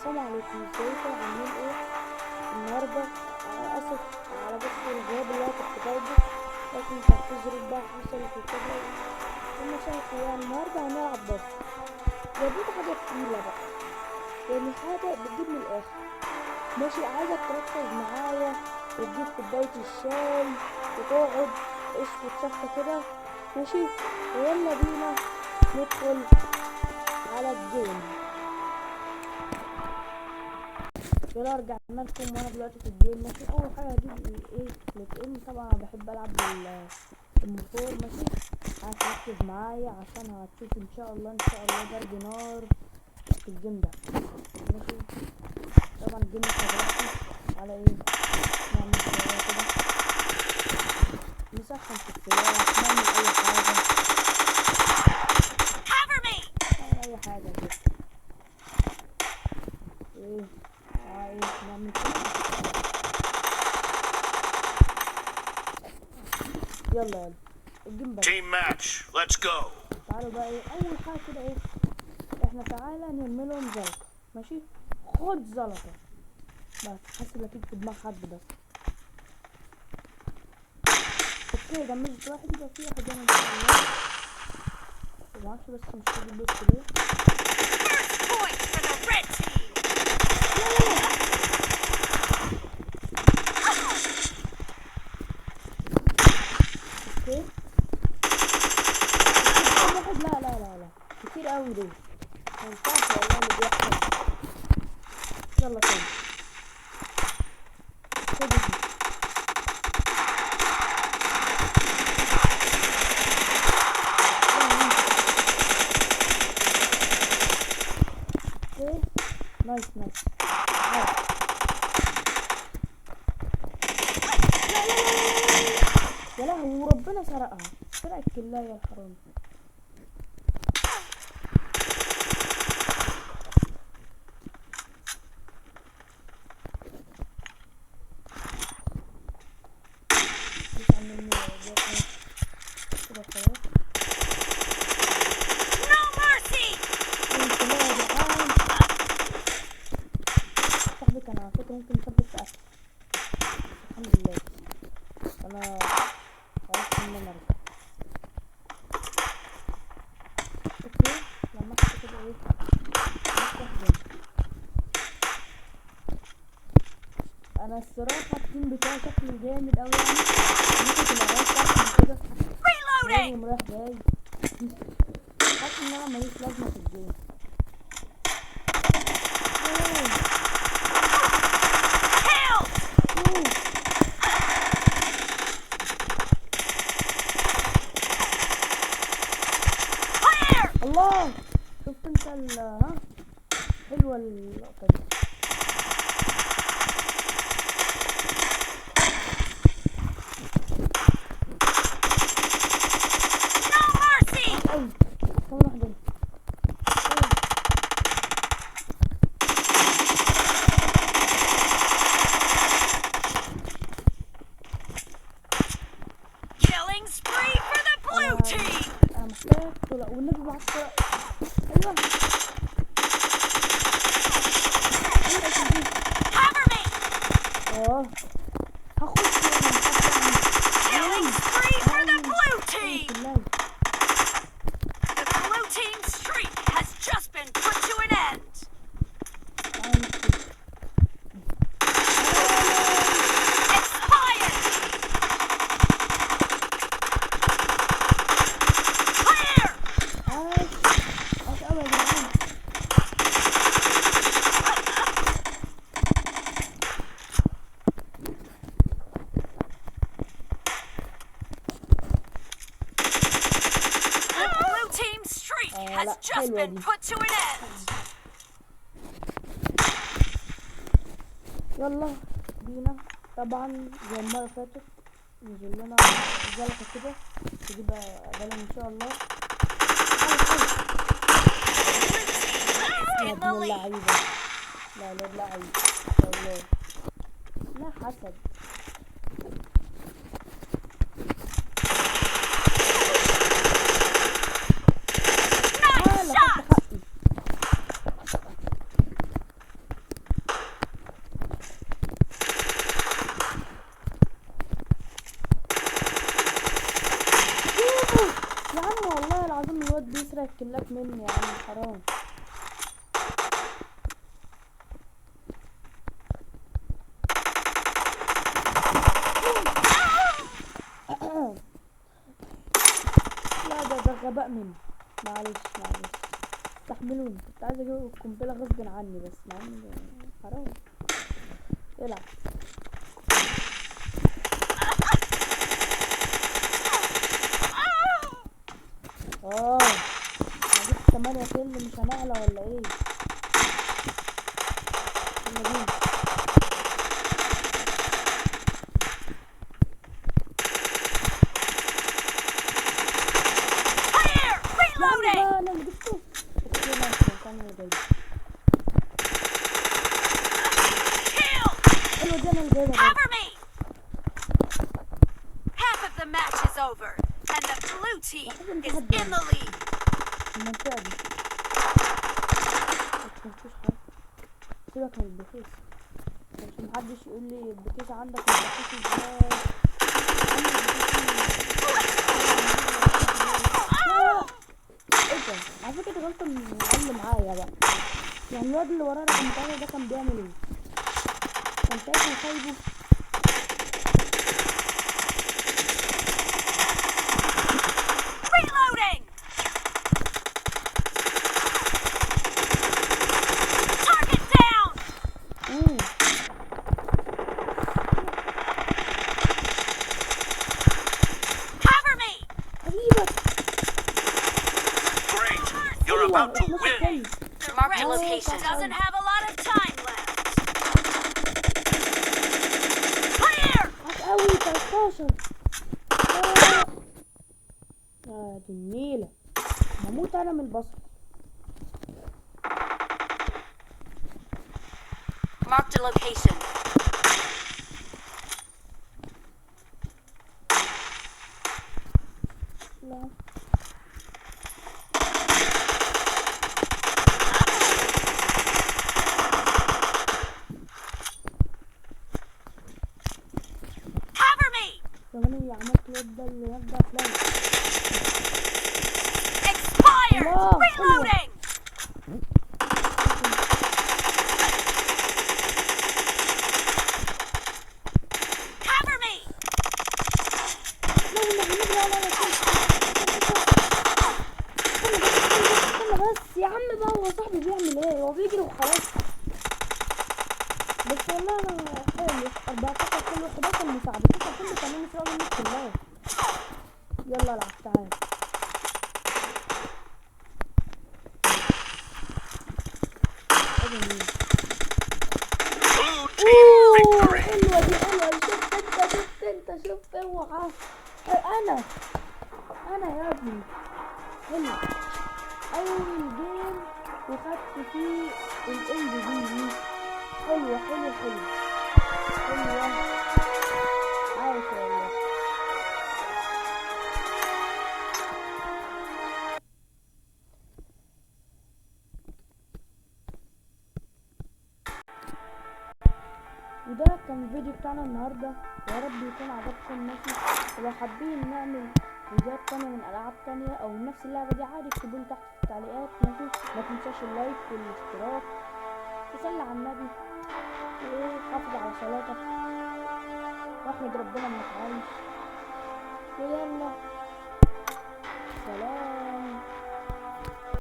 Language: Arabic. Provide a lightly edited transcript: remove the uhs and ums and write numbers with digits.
السلام عليكم، ازيكم عاملين ايه النهارده؟ اسف على بس الغياب اللي انا كنت جايبه، لكن كان في ظروف بقى حصلت وكده ومشاكل. يعني النهارده هنلعب بس جايبين حاجه تقيله بقى، يعني حاجه بتجيب من الاخر. ماشي، عايزك تركز معايا وتجيب كوبايه الشاي وتقعد وتصفى كده. ماشي، ويلا بينا ندخل على الجيم. يلا رجعنا لكم وانا دلوقتي في الجيم. ماشي، اول حاجه هجيب ايه ام. طبعا انا بحب العب بالموتور. ماشي، هتركز معايا عشان هتشوف ان شاء الله ضرب نار في الجيم ده. ماشي، طبعا الجيم دلوقتي على ايه، نعمل شويه كده، نسخن في السلاح، نعمل اي حاجه، كده ايه، نعمل كده. يلا الجيم بقى Team match, let's go. تعالوا بقى ايه، اول حاجه كده ايه، احنا تعالى نرميلهم زلطه. ماشي، خد زلطه بس، حاسس اكيد في دماغ حد بس. اوكي، دمجت واحد، يبقى في واحد هنا ان شاء الله. معرفش بس مش فاضي البوت ليه. اوكي، واحد، لا كتير قوي دول، مينفعش والله اللي بيحصل. يلا تاني، خد دي. اوكي، نايس. يا لهوي، وربنا سرقها، سرق الكلاية الحرام. صاحبي كان على فكرة ممكن يثبت في أكل، الحمد لله أنا عرفت إن أنا أرجع. اوكي، لما احط كده ايه، نفتح جيم. انا الصراحة التيم بتاعي شكله جامد اوي، يعني ممكن تبقى عايز تعمل كده لازم رايح جاي. حاسس ان انا ماليش لازمة في الجيم. الله، شفت انت ها، حلوة اللقطة دي. أوي، كمان واحدة هنا. انا محتاج طلع والنبي معاك طلع. ايوه، اه هخش لا حلوة دي. يلا بينا. طبعا زي المرة اللي فاتت نزل لنا زلطة كده تجيب بلن ان شاء الله. يا ابن اللعيبة، لا الواد لعيب والله، لا حسد. مني يا عم حرام. لا ده غباء مني. معلش استحملوني، كنت عايز اجيب القنبله غصب عني بس مع ان حرام. العب. انا جبت 8 كيل، مش هنعلى ولا ايه؟ يلا بينا. لا انا اللي جبته. اوكي ماشي كان اللي جاي. حلو دي انا اللي جايبها. Cover me. Half of the match is over and the blue team is in the lead. المنطقة دي مفيش حاجة. سيبك من البكيس عشان محدش يقول لي البكيس عندك البكيس ازاي. ايه ده؟ على فكرة دي غلطة من اللي معايا بقى. يعني الواد اللي وراه رقم 3 ده كان بيعمل ايه؟ كان شايفه سايبه. Reloading. Target down. Cover me. حبيبك. Great! You're about to win! The red location doesn't have a lot of time left. Clear. قوي 13. يا دي النيلة، هموت انا من البصل. Marked a location. لا Cover me. كمان اللي عملت الواد ده اللي يبدأ فلاي. Expired. الله، Reloading. Cover me. استنى بس يا عم بقى، هو صاحبي بيعمل ايه؟ هو بيجري وخلاص. بس والله انا حلو 14 كيلو 11 مساعدة 9 كيلو كمان مش راضي منك كلها. يلا العب تعال. Blue team victory! حلوة دي حلوة. شفت اوعى. انا يا ابني حلو. اول جيم وخدت فيه الام دي. حلوة عايش والله. وده كان الفيديو بتاعنا النهارده، يا رب يكون عجبكم. ماشي، ولو حابين نعمل فيديوهات تانية من العاب تانية او نفس اللعبة دي عادي اكتبولي تحت في التعليقات. ماشي، ما تنساش اللايك والاشتراك وصلي على النبي وحافظ على صلاتك واحمد ربنا انك عايش. ويلا